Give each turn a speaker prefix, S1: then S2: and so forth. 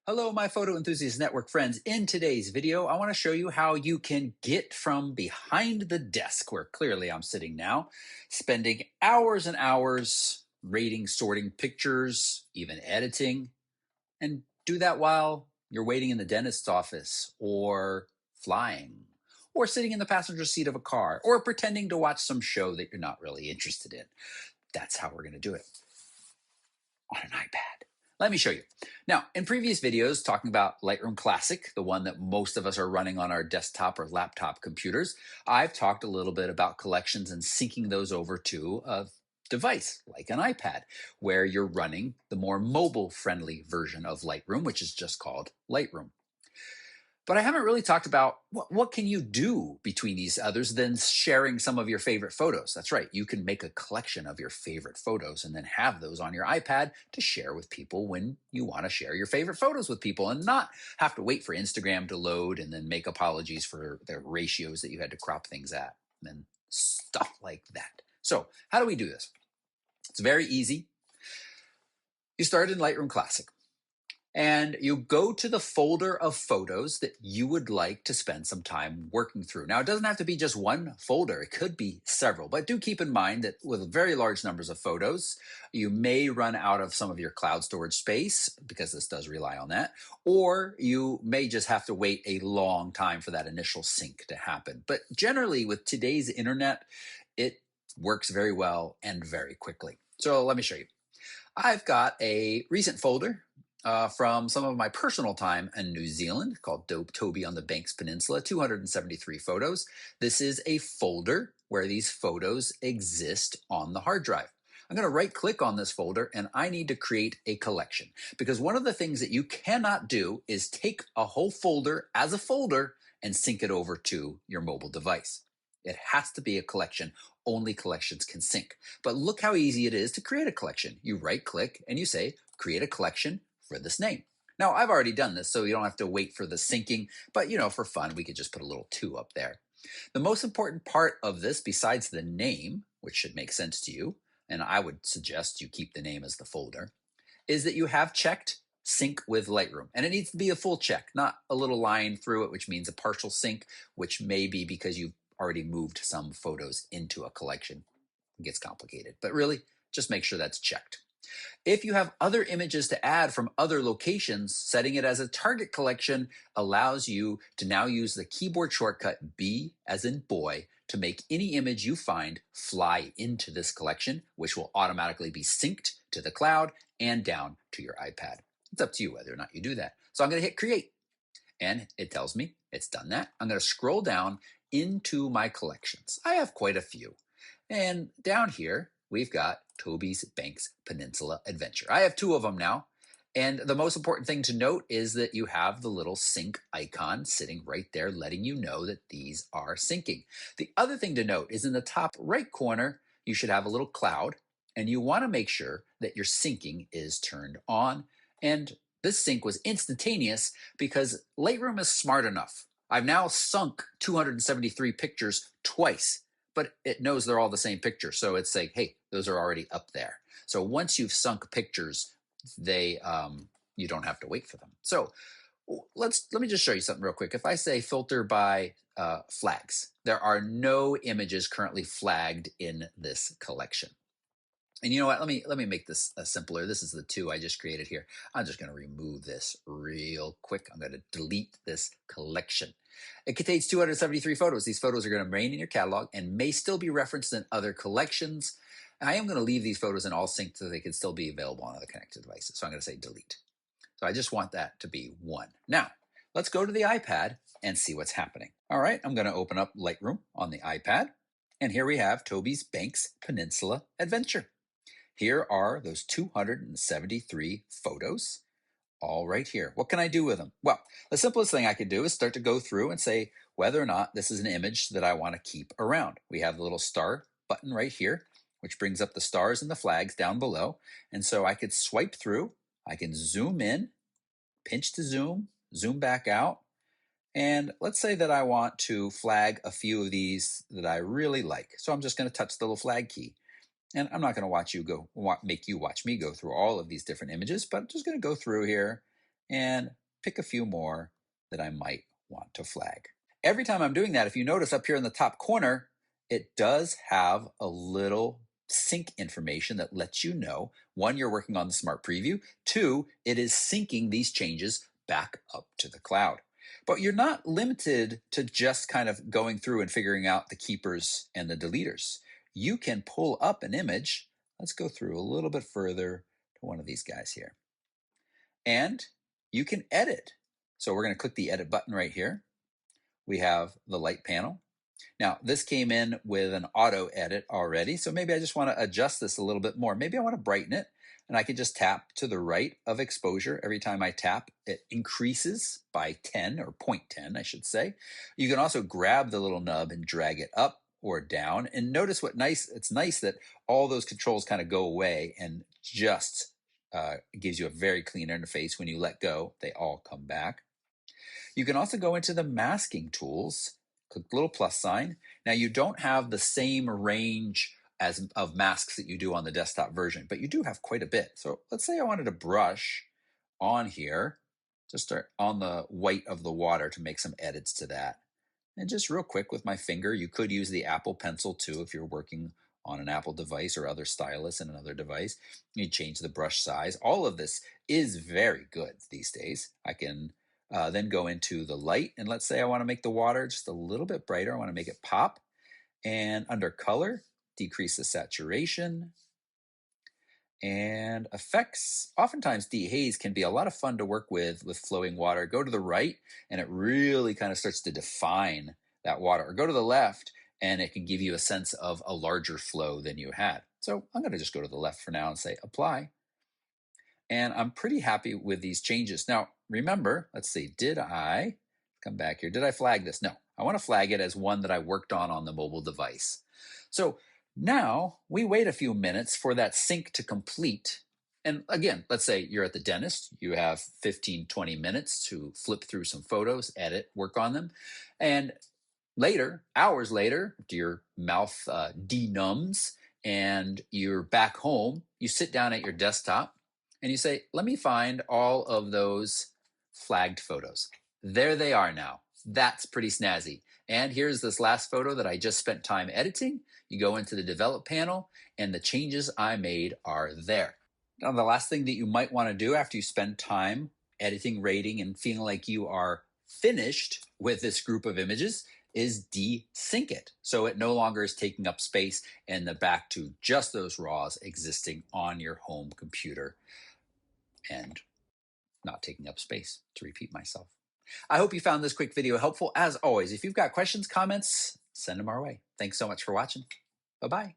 S1: Hello, my Photo Enthusiast Network friends. In today's video, I want to show you how you can get from behind the desk, where clearly I'm sitting now, spending hours and hours rating, sorting pictures, even editing, and do that while you're waiting in the dentist's office, or flying, or sitting in the passenger seat of a car, or pretending to watch some show that you're not really interested in. That's how we're going to do it on an iPad. Let me show you. Now, in previous videos talking about Lightroom Classic, the one that most of us are running on our desktop or laptop computers, I've talked a little bit about collections and syncing those over to a device like an iPad, where you're running the more mobile-friendly version of Lightroom, which is just called Lightroom. But I haven't really talked about what can you do between these others than sharing some of your favorite photos. That's right. You can make a collection of your favorite photos and then have those on your iPad to share with people when you want to share your favorite photos with people, and not have to wait for Instagram to load and then make apologies for the ratios that you had to crop things at and stuff like that. So how do we do this? It's very easy. You start in Lightroom Classic, and you go to the folder of photos that you would like to spend some time working through. Now, it doesn't have to be just one folder. It could be several, but do keep in mind that with very large numbers of photos, you may run out of some of your cloud storage space, because this does rely on that, or you may just have to wait a long time for that initial sync to happen. But generally, with today's internet, it works very well and very quickly. So let me show you. I've got a recent folder from some of my personal time in New Zealand called Toby on the Banks Peninsula, 273 photos. This is a folder where these photos exist on the hard drive. I'm going to right click on this folder, and I need to create a collection, because one of the things that you cannot do is take a whole folder as a folder and sync it over to your mobile device. It has to be a collection. Only collections can sync. But look how easy it is to create a collection. You right click and you say, create a collection for this name. Now, I've already done this, so you don't have to wait for the syncing, but for fun, we could just put a little 2 up there. The most important part of this, besides the name, which should make sense to you, and I would suggest you keep the name as the folder, is that you have checked sync with Lightroom. And it needs to be a full check, not a little line through it, which means a partial sync, which may be because you've already moved some photos into a collection. It gets complicated, but really just make sure that's checked. If you have other images to add from other locations, setting it as a target collection allows you to now use the keyboard shortcut B as in boy to make any image you find fly into this collection, which will automatically be synced to the cloud and down to your iPad. It's up to you whether or not you do that. So I'm going to hit create, and it tells me it's done that. I'm going to scroll down into my collections. I have quite a few. And down here, we've got Toby's Banks Peninsula Adventure. I have 2 of them now. And the most important thing to note is that you have the little sync icon sitting right there, letting you know that these are syncing. The other thing to note is in the top right corner, you should have a little cloud, and you want to make sure that your syncing is turned on. And this sync was instantaneous because Lightroom is smart enough. I've now sunk 273 pictures twice, but it knows they're all the same picture. So it's like, hey, those are already up there. So once you've sunk pictures, you don't have to wait for them. So let me just show you something real quick. If I say filter by flags, there are no images currently flagged in this collection. And you know what? Let me make this simpler. This is the 2 I just created here. I'm just going to remove this real quick. I'm going to delete this collection. It contains 273 photos. These photos are going to remain in your catalog and may still be referenced in other collections. I am going to leave these photos in all sync so they can still be available on other connected devices. So I'm going to say delete. So I just want that to be 1. Now, let's go to the iPad and see what's happening. All right, I'm going to open up Lightroom on the iPad. And here we have Toby's Banks Peninsula Adventure. Here are those 273 photos, all right here. What can I do with them? Well, the simplest thing I could do is start to go through and say whether or not this is an image that I want to keep around. We have the little star button right here, which brings up the stars and the flags down below. And so I could swipe through, I can zoom in, pinch to zoom, zoom back out. And let's say that I want to flag a few of these that I really like. So I'm just going to touch the little flag key. And I'm not going to make you watch me go through all of these different images, but I'm just going to go through here and pick a few more that I might want to flag. Every time I'm doing that, if you notice up here in the top corner, it does have a little sync information that lets you know, one, you're working on the Smart Preview, two, it is syncing these changes back up to the cloud. But you're not limited to just kind of going through and figuring out the keepers and the deleters. You can pull up an image. Let's go through a little bit further to one of these guys here. And you can edit. So we're going to click the edit button right here. We have the light panel. Now, this came in with an auto edit already, so maybe I just want to adjust this a little bit more. Maybe I want to brighten it, and I can just tap to the right of exposure. Every time I tap, it increases by 10, or 0.10, I should say. You can also grab the little nub and drag it up or down, and notice it's nice that all those controls kind of go away and just gives you a very clean interface. When you let go, they all come back. You can also go into the masking tools, click the little plus sign. Now you don't have the same range of masks that you do on the desktop version, but you do have quite a bit. So let's say I wanted to brush on here, just start on the white of the water to make some edits to that. And just real quick with my finger, you could use the Apple Pencil too if you're working on an Apple device or other stylus in another device. You change the brush size. All of this is very good these days. I can then go into the light, and let's say I want to make the water just a little bit brighter. I want to make it pop. And under color, decrease the saturation. And effects, oftentimes dehaze can be a lot of fun to work with flowing water. Go to the right, and it really kind of starts to define that water. Or go to the left, and it can give you a sense of a larger flow than you had. So I'm going to just go to the left for now and say apply. And I'm pretty happy with these changes. Now, remember, let's see, did I come back here? Did I flag this? No, I want to flag it as one that I worked on the mobile device. So now we wait a few minutes for that sync to complete. And again, let's say you're at the dentist, you have 15, 20 minutes to flip through some photos, edit, work on them. And later, hours later, your mouth denumbs and you're back home, you sit down at your desktop and you say, let me find all of those flagged photos. There they are now. That's pretty snazzy. And here's this last photo that I just spent time editing. You go into the develop panel and the changes I made are there. Now, the last thing that you might want to do after you spend time editing, rating, and feeling like you are finished with this group of images is desync it. So it no longer is taking up space and back to just those RAWs existing on your home computer and not taking up space, to repeat myself. I hope you found this quick video helpful. As always, if you've got questions, comments, send them our way. Thanks so much for watching. Bye-bye.